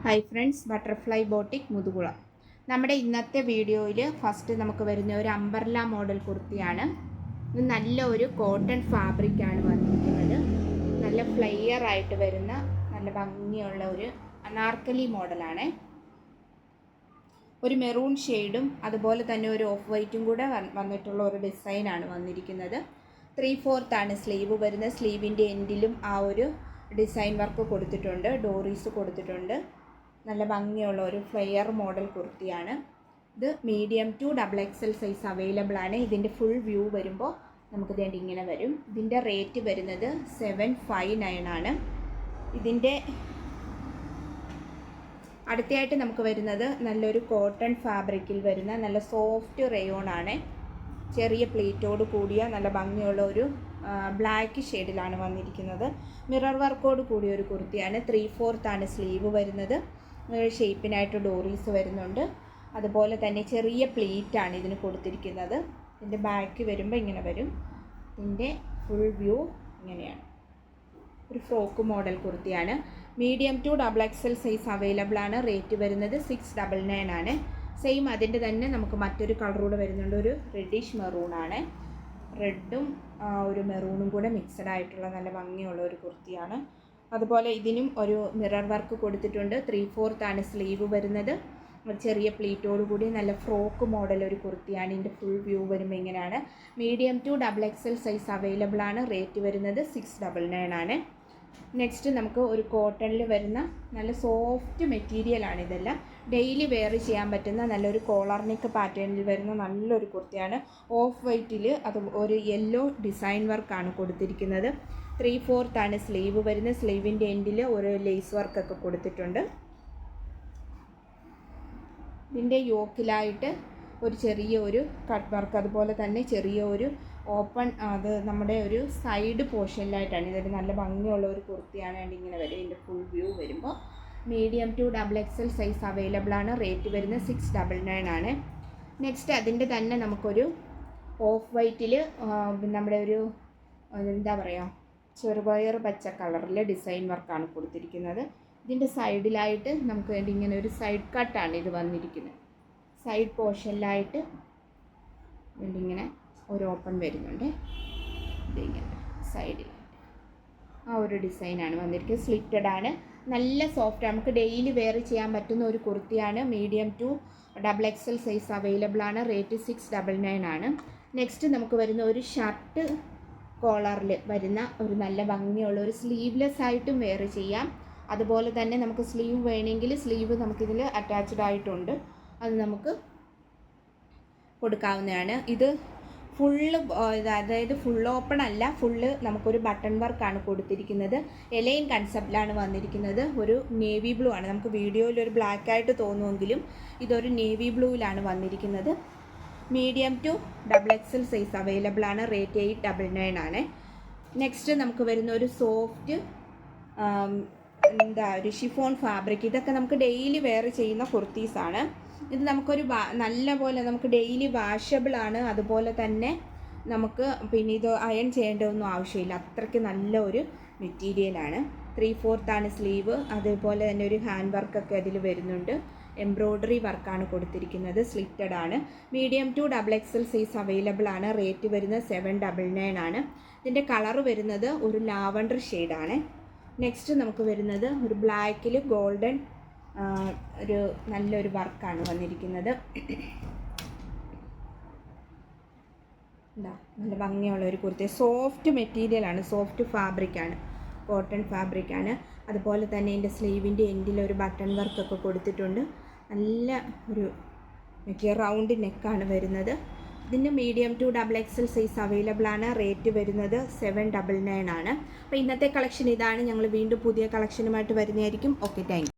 Hi friends, butterfly boutique Muthukulam. നമ്മുടെ ഇന്നത്തെ വീഡിയോയിൽ ഫസ്റ്റ് നമുക്ക് വരുന്ന ഒരു അംബർല മോഡൽ കുർത്തിയാണ്. ഇത് നല്ല ഒരു കോട്ടൺ ഫാബ്രിക്കാണ് വന്നിരിക്കുന്നത്. നല്ല ഫ്ലെയർ ആയിട്ട് വരുന്ന നല്ല ഭംഗിയുള്ള ഒരു അനാർക്കലി മോഡലാണ്. ഒരു മെറൂൺ ഷെയ്ഡും അതുപോലെ തന്നെ ഒരു ഓഫ് വൈറ്റും കൂടെ വന്നിട്ടുള്ള ഒരു ഡിസൈനാണ് വന്നിരിക്കുന്നത്. 3/4 സ്ലീവ് വരുന്നത്. സ്ലീവിൻ്റെ എൻഡിലും ആ ഒരു ഡിസൈൻ വർക്ക് കൊടുത്തിട്ടുണ്ട്, ഡോറീസ് കൊടുത്തിട്ടുണ്ട്. നല്ല ഭംഗിയുള്ള ഒരു ഫ്ലെയർ മോഡൽ കുർത്തിയാണ്. ഇത് medium to XXL size available ആണ്. ഇതിൻ്റെ ഫുൾ വ്യൂ വരുമ്പോൾ നമുക്ക് ഇങ്ങനെ വരും. ഇതിൻ്റെ റേറ്റ് വരുന്നത് 759 ആണ്. ഇതിൻ്റെ അടുത്തയായിട്ട് നമുക്ക് വരുന്നത് നല്ലൊരു കോട്ടൺ ഫാബ്രിക്കിൽ വരുന്ന നല്ല സോഫ്റ്റ് റയോൺ ആണ്. ചെറിയ പ്ലീറ്റോട് കൂടിയ നല്ല ഭംഗിയുള്ള ഒരു ബ്ലാക്ക് ഷെയ്ഡിലാണ് വന്നിരിക്കുന്നത്. മിറർ വർക്കോട് കൂടിയ ഒരു കുർത്തിയാണ്. 3/4 സ്ലീവ് വരുന്നത്. ഷേപ്പിനായിട്ട് ഡോറീസ് വരുന്നുണ്ട്. അതുപോലെ തന്നെ ചെറിയ പ്ലീറ്റാണ് ഇതിന് കൊടുത്തിരിക്കുന്നത്. ഇതിൻ്റെ ബാക്ക് വരുമ്പോൾ ഇങ്ങനെ വരും. ഇതിൻ്റെ ഫുൾ വ്യൂ ഇങ്ങനെയാണ്. ഒരു ഫ്രോക്ക് മോഡൽ കുർത്തിയാണ്. Medium to XXL size available ആണ്. റേറ്റ് വരുന്നത് 699 ആണ്. സെയിം അതിൻ്റെ തന്നെ നമുക്ക് മറ്റൊരു കളറൂടെ വരുന്നുണ്ട്. ഒരു റെഡിഷ് മെറൂണാണ്. റെഡും ഒരു മെറൂണും കൂടെ മിക്സഡ് ആയിട്ടുള്ള നല്ല ഭംഗിയുള്ള ഒരു കുർത്തിയാണ്. അതുപോലെ ഇതിനും ഒരു മിറർ വർക്ക് കൊടുത്തിട്ടുണ്ട്. 3/4 സ്ലീവ് വരുന്നത്. ചെറിയ പ്ലീറ്റോട് കൂടി നല്ല ഫ്രോക്ക് മോഡൽ ഒരു കുർത്തിയാണ്. ഇതിൻ്റെ ഫുൾ വ്യൂ വരുമ്പോൾ ഇങ്ങനെയാണ്. Medium to XXL size available ആണ്. റേറ്റ് വരുന്നത് 699 ആണ്. നെക്സ്റ്റ് നമുക്ക് ഒരു കോട്ടണിൽ വരുന്ന നല്ല സോഫ്റ്റ് മെറ്റീരിയലാണ്. ഇതെല്ലാം ഡെയിലി വെയർ ചെയ്യാൻ പറ്റുന്ന നല്ലൊരു കോളർ നെക്ക് പാറ്റേണിൽ വരുന്ന നല്ലൊരു കുർത്തിയാണ്. ഓഫ് വൈറ്റിൽ അത് ഒരു യെല്ലോ ഡിസൈൻ വർക്കാണ് കൊടുത്തിരിക്കുന്നത്. 3/4 സ്ലീവ് വരുന്ന. സ്ലീവിൻ്റെ എൻഡിൽ ഒരു ലേസ് വർക്കൊക്കെ കൊടുത്തിട്ടുണ്ട്. ഇതിൻ്റെ യോക്കിലായിട്ട് ഒരു ചെറിയ ഒരു കട്ട് വർക്ക്, അതുപോലെ തന്നെ ചെറിയ ഒരു ഓപ്പൺ, അത് നമ്മുടെ ഒരു സൈഡ് പോർഷനിലായിട്ടാണ്. ഇതൊരു നല്ല ഭംഗിയുള്ള ഒരു കുർത്തിയാണ്. ഇങ്ങനെ വരും. ഇതിൻ്റെ ഫുൾ വ്യൂ വരുമ്പോൾ medium to XXL size available ആണ്. റേറ്റ് വരുന്നത് 699 ആണ്. നെക്സ്റ്റ് അതിൻ്റെ തന്നെ നമുക്കൊരു ഓഫ് വൈറ്റിൽ നമ്മുടെ ഒരു എന്താ പറയുക, ചെറുപയർ പച്ച കളറിൽ ഡിസൈൻ വർക്കാണ് കൊടുത്തിരിക്കുന്നത്. ഇതിൻ്റെ സൈഡിലായിട്ട് നമുക്ക് വേണ്ടി ഇങ്ങനെ ഒരു സൈഡ് കട്ടാണ് ഇത് വന്നിരിക്കുന്നത്. സൈഡ് പോർഷനിലായിട്ട് ഇങ്ങനെ ഒരു ഓപ്പൺ വരുന്നുണ്ട്. ഇതിങ്ങനെ സൈഡിലായിട്ട് ആ ഒരു ഡിസൈനാണ് വന്നിരിക്കുന്നത്. സ്ലിറ്റഡ് ആണ്. നല്ല സോഫ്റ്റ്, നമുക്ക് ഡെയിലി വെയർ ചെയ്യാൻ പറ്റുന്ന ഒരു കുർത്തിയാണ്. Medium to XXL size available ആണ്. റേറ്റ് 699 ആണ്. നെക്സ്റ്റ് നമുക്ക് വരുന്ന ഒരു ഷർട്ട് കോളറിൽ വരുന്ന ഒരു നല്ല ഭംഗിയുള്ള ഒരു സ്ലീവ്ലെസ് ആയിട്ടും വെയർ ചെയ്യാം. അതുപോലെ തന്നെ നമുക്ക് സ്ലീവ് വേണമെങ്കിൽ സ്ലീവ് നമുക്കിതിൽ അറ്റാച്ച്ഡ് ആയിട്ടുണ്ട്. അത് നമുക്ക് കൊടുക്കാവുന്നതാണ്. ഇത് ഫുള്ള്, അതായത് ഫുൾ ഓപ്പൺ അല്ല, ഫുള്ള് നമുക്കൊരു ബട്ടൺ വർക്കാണ് കൊടുത്തിരിക്കുന്നത്. എലൈൻ കൺസെപ്റ്റിലാണ് വന്നിരിക്കുന്നത്. ഒരു നേവി ബ്ലൂ ആണ്. നമുക്ക് വീഡിയോയിൽ ഒരു ബ്ലാക്ക് ആയിട്ട് തോന്നുമെങ്കിലും ഇതൊരു നേവി ബ്ലൂവിലാണ് വന്നിരിക്കുന്നത്. Medium to XXL size available ആണ്. റേറ്റ് 899 ആണ്. നെക്സ്റ്റ് നമുക്ക് വരുന്ന ഒരു സോഫ്റ്റ് ഒരു ഷിഫോൺ ഫാബ്രിക്. ഇതൊക്കെ നമുക്ക് ഡെയിലി വെയർ ചെയ്യുന്ന കുർത്തീസാണ്. ഇത് നമുക്കൊരു നല്ല പോലെ നമുക്ക് ഡെയിലി വാഷബിൾ ആണ്. അതുപോലെ തന്നെ നമുക്ക് പിന്നെ ഇത് അയൺ ചെയ്യേണ്ടതൊന്നും ആവശ്യമില്ല. അത്രയ്ക്ക് നല്ല ഒരു മെറ്റീരിയലാണ്. 3/4 സ്ലീവ്. അതേപോലെ തന്നെ ഒരു ഹാൻഡ് വർക്കൊക്കെ അതിൽ വരുന്നുണ്ട്. എംബ്രോയ്ഡറി വർക്കാണ് കൊടുത്തിരിക്കുന്നത്. സ്ലിറ്റഡ് ആണ്. Medium to XXL size available ആണ്. റേറ്റ് വരുന്നത് 799 ആണ്. ഇതിൻ്റെ കളറ് വരുന്നത് ഒരു ലാവണ്ടർ ഷെയ്ഡാണ്. നെക്സ്റ്റ് നമുക്ക് വരുന്നത് ഒരു ബ്ലാക്കിൽ ഗോൾഡൻ ഒരു നല്ലൊരു വർക്കാണ് വന്നിരിക്കുന്നത്. നല്ല ഭംഗിയുള്ള ഒരു കുർത്തി. സോഫ്റ്റ് മെറ്റീരിയലാണ്, സോഫ്റ്റ് ഫാബ്രിക്കാണ്, കോട്ടൺ ഫാബ്രിക്കാണ്. അതുപോലെ തന്നെ ഇതിൻ്റെ സ്ലീവിൻ്റെ എൻഡിൽ ഒരു ബട്ടൺ വർക്കൊക്കെ കൊടുത്തിട്ടുണ്ട്. നല്ല ഒരു റൗണ്ട് നെക്കാണ് വരുന്നത്. ഇതിൻ്റെ medium to XXL size available ആണ്. റേറ്റ് വരുന്നത് 799 ആണ്. അപ്പോൾ ഇന്നത്തെ കളക്ഷൻ ഇതാണ്. ഞങ്ങൾ വീണ്ടും പുതിയ കളക്ഷനുമായിട്ട് വരുന്നതായിരിക്കും. Okay, thank you.